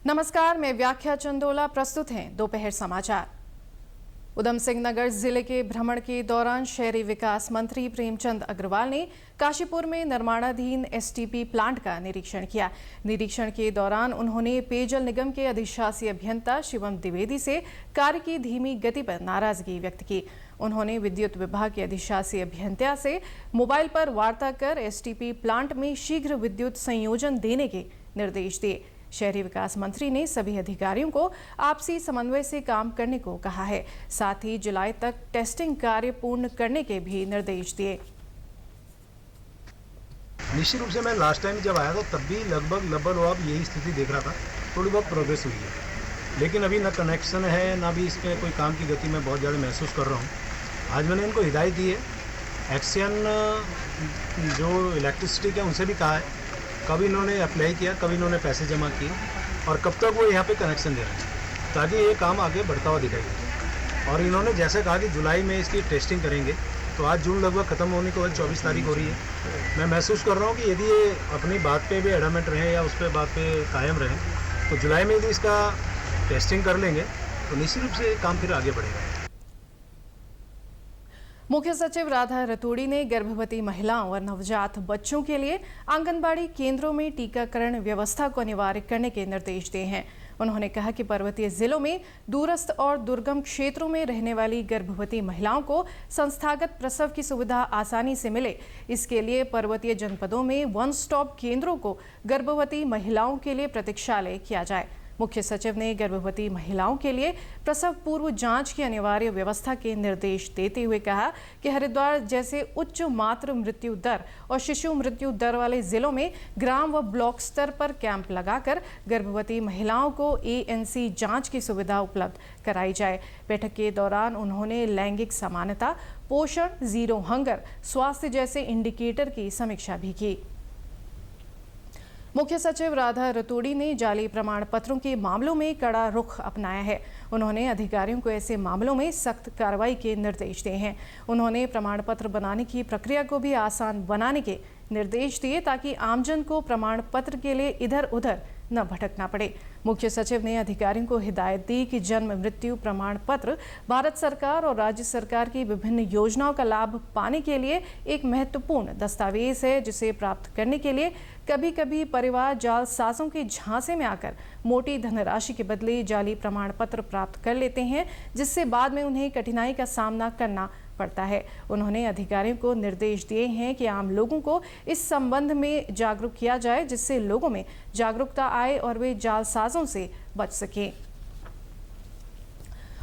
नमस्कार, मैं व्याख्या चंदोला। प्रस्तुत हैं दोपहर समाचार। उधम सिंह नगर जिले के भ्रमण के दौरान शहरी विकास मंत्री प्रेमचंद अग्रवाल ने काशीपुर में निर्माणाधीन एसटीपी प्लांट का निरीक्षण किया। निरीक्षण के दौरान उन्होंने पेयजल निगम के अधिशासी अभियंता शिवम द्विवेदी से कार्य की धीमी गति पर नाराजगी व्यक्त की। उन्होंने विद्युत विभाग के अधिशासी अभियंता से मोबाइल पर वार्ता कर एसटीपी प्लांट में शीघ्र विद्युत संयोजन देने के निर्देश दिए। शहरी विकास मंत्री ने सभी अधिकारियों को आपसी समन्वय से काम करने को कहा है। साथ ही जुलाई तक टेस्टिंग कार्य पूर्ण करने के भी निर्देश दिए। निश्चित रूप से मैं लास्ट टाइम जब आया था तब भी लगभग यही स्थिति देख रहा था। थोड़ी बहुत प्रोग्रेस हुई है, लेकिन अभी ना कनेक्शन है ना भी इसमें कोई काम की गति मैं बहुत ज़्यादा महसूस कर रहा हूँ। आज मैंने इनको हिदायत दी है, एक्शन जो इलेक्ट्रिसिटी के उनसे भी कहा है, कब इन्होंने अप्लाई किया, कब इन्होंने पैसे जमा किए और कब तक वो यहाँ पे कनेक्शन दे रहे हैं, ताकि ये काम आगे बढ़ता हुआ दिखाई दे। और इन्होंने जैसे कहा कि जुलाई में इसकी टेस्टिंग करेंगे, तो आज जून लगभग ख़त्म होने को 24 तारीख हो रही है। मैं महसूस कर रहा हूँ कि यदि ये अपनी बात पे भी एडमेंट रहें या उस पर बात पे कायम रहें, तो जुलाई में यदि इसका टेस्टिंग कर लेंगे तो निश्चित रूप से काम फिर आगे बढ़ेगा। मुख्य सचिव राधा रतूड़ी ने गर्भवती महिलाओं और नवजात बच्चों के लिए आंगनबाड़ी केंद्रों में टीकाकरण व्यवस्था को अनिवार्य करने के निर्देश दिए हैं। उन्होंने कहा कि पर्वतीय जिलों में दूरस्थ और दुर्गम क्षेत्रों में रहने वाली गर्भवती महिलाओं को संस्थागत प्रसव की सुविधा आसानी से मिले, इसके लिए पर्वतीय जनपदों में वन स्टॉप केंद्रों को गर्भवती महिलाओं के लिए प्रतीक्षालय किया जाए। मुख्य सचिव ने गर्भवती महिलाओं के लिए प्रसव पूर्व जांच की अनिवार्य व्यवस्था के निर्देश देते हुए कहा कि हरिद्वार जैसे उच्च मातृ मृत्यु दर और शिशु मृत्यु दर वाले जिलों में ग्राम व ब्लॉक स्तर पर कैंप लगाकर गर्भवती महिलाओं को एएनसी जांच की सुविधा उपलब्ध कराई जाए। बैठक के दौरान उन्होंने लैंगिक समानता, पोषण, जीरो हंगर, स्वास्थ्य जैसे इंडिकेटर की समीक्षा भी की। मुख्य सचिव राधा रतूड़ी ने जाली प्रमाण पत्रों के मामलों में कड़ा रुख अपनाया है। उन्होंने अधिकारियों को ऐसे मामलों में सख्त कार्रवाई के निर्देश दिए हैं। उन्होंने प्रमाण पत्र बनाने की प्रक्रिया को भी आसान बनाने के निर्देश दिए, ताकि आमजन को प्रमाण पत्र के लिए इधर उधर न भटकना पड़े। मुख्य सचिव ने अधिकारियों को हिदायत दी कि जन्म मृत्यु प्रमाण पत्र भारत सरकार और राज्य सरकार की विभिन्न योजनाओं का लाभ पाने के लिए एक महत्वपूर्ण दस्तावेज है, जिसे प्राप्त करने के लिए कभी कभी परिवार जालसाजों के झांसे में आकर मोटी धनराशि के बदले जाली प्रमाण पत्र प्राप्त कर लेते हैं, जिससे बाद में उन्हें कठिनाई का सामना करना पड़ता है। उन्होंने अधिकारियों को निर्देश दिए हैं कि आम लोगों को इस संबंध में जागरूक किया जाए, जिससे लोगों में जागरूकता आए और वे जालसाजों से बच सकें।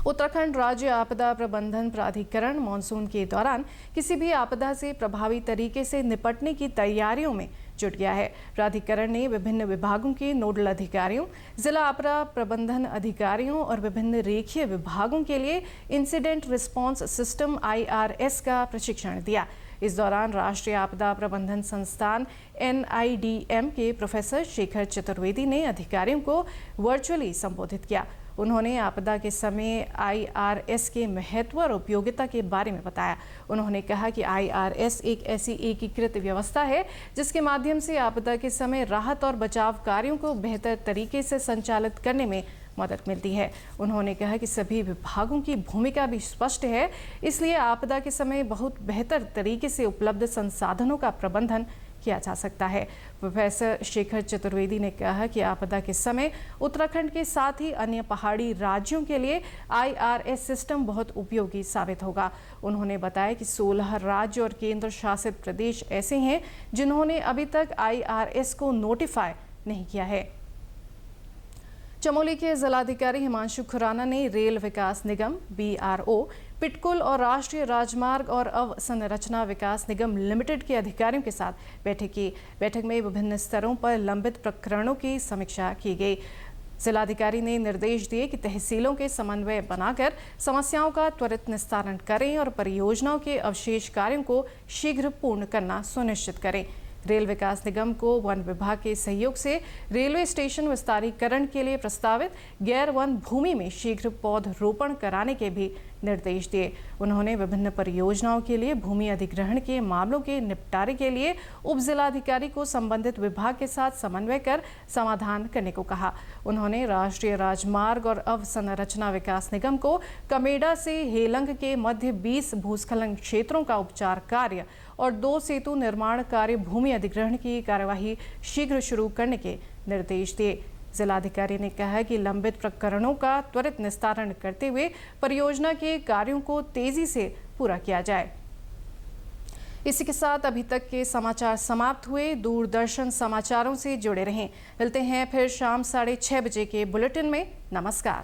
उत्तराखंड राज्य आपदा प्रबंधन प्राधिकरण मानसून के दौरान किसी भी आपदा से प्रभावी तरीके से निपटने की तैयारियों में जुट गया है। प्राधिकरण ने विभिन्न विभागों के नोडल अधिकारियों, जिला आपदा प्रबंधन अधिकारियों और विभिन्न रेखीय विभागों के लिए इंसिडेंट रिस्पांस सिस्टम IRS का प्रशिक्षण दिया। इस दौरान राष्ट्रीय आपदा प्रबंधन संस्थान NIDM के प्रोफेसर शेखर चतुर्वेदी ने अधिकारियों को वर्चुअली संबोधित किया। उन्होंने आपदा के समय IRS के महत्व और उपयोगिता के बारे में बताया। उन्होंने कहा कि IRS एक ऐसी एकीकृत व्यवस्था है जिसके माध्यम से आपदा के समय राहत और बचाव कार्यों को बेहतर तरीके से संचालित करने में मदद मिलती है। उन्होंने कहा कि सभी विभागों की भूमिका भी स्पष्ट है, इसलिए आपदा के समय बहुत बेहतर तरीके से उपलब्ध संसाधनों का प्रबंधन किया जा सकता है। प्रोफेसर शेखर चतुर्वेदी ने कहा कि आपदा के समय उत्तराखंड के साथ ही अन्य पहाड़ी राज्यों के लिए IRS सिस्टम बहुत उपयोगी साबित होगा। उन्होंने बताया कि 16 राज्य और केंद्र शासित प्रदेश ऐसे हैं जिन्होंने अभी तक IRS को नोटिफाई नहीं किया है। चमोली के जिलाधिकारी हिमांशु खुराना ने रेल विकास निगम BRO, पिटकुल और राष्ट्रीय राजमार्ग और अवसंरचना विकास निगम लिमिटेड के अधिकारियों के साथ बैठक की। बैठक में विभिन्न स्तरों पर लंबित प्रकरणों की समीक्षा की गई। जिलाधिकारी ने निर्देश दिए कि तहसीलों के समन्वय बनाकर समस्याओं का त्वरित निस्तारण करें और परियोजनाओं के अवशेष कार्यों को शीघ्र पूर्ण करना सुनिश्चित करें। रेल विकास निगम को वन विभाग के सहयोग से रेलवे स्टेशन विस्तारीकरण के लिए प्रस्तावित गैर वन भूमि में शीघ्र पौधरोपण कराने के भी निर्देश दिए। उन्होंने विभिन्न परियोजनाओं के लिए भूमि अधिग्रहण के मामलों के निपटारे के लिए उप जिलाधिकारी को संबंधित विभाग के साथ समन्वय कर समाधान करने को कहा। उन्होंने राष्ट्रीय राजमार्ग और अवसंरचना विकास निगम को कमेडा से हेलंग के मध्य 20 भूस्खलन क्षेत्रों का उपचार कार्य और 2 सेतु निर्माण कार्य भूमि अधिग्रहण की कार्यवाही शीघ्र शुरू करने के निर्देश दिए। जिलाधिकारी ने कहा कि लंबित प्रकरणों का त्वरित निस्तारण करते हुए परियोजना के कार्यों को तेजी से पूरा किया जाए। इसी के साथ अभी तक के समाचार समाप्त हुए। दूरदर्शन समाचारों से जुड़े रहें। मिलते हैं फिर शाम 6:30 बजे के बुलेटिन में। नमस्कार।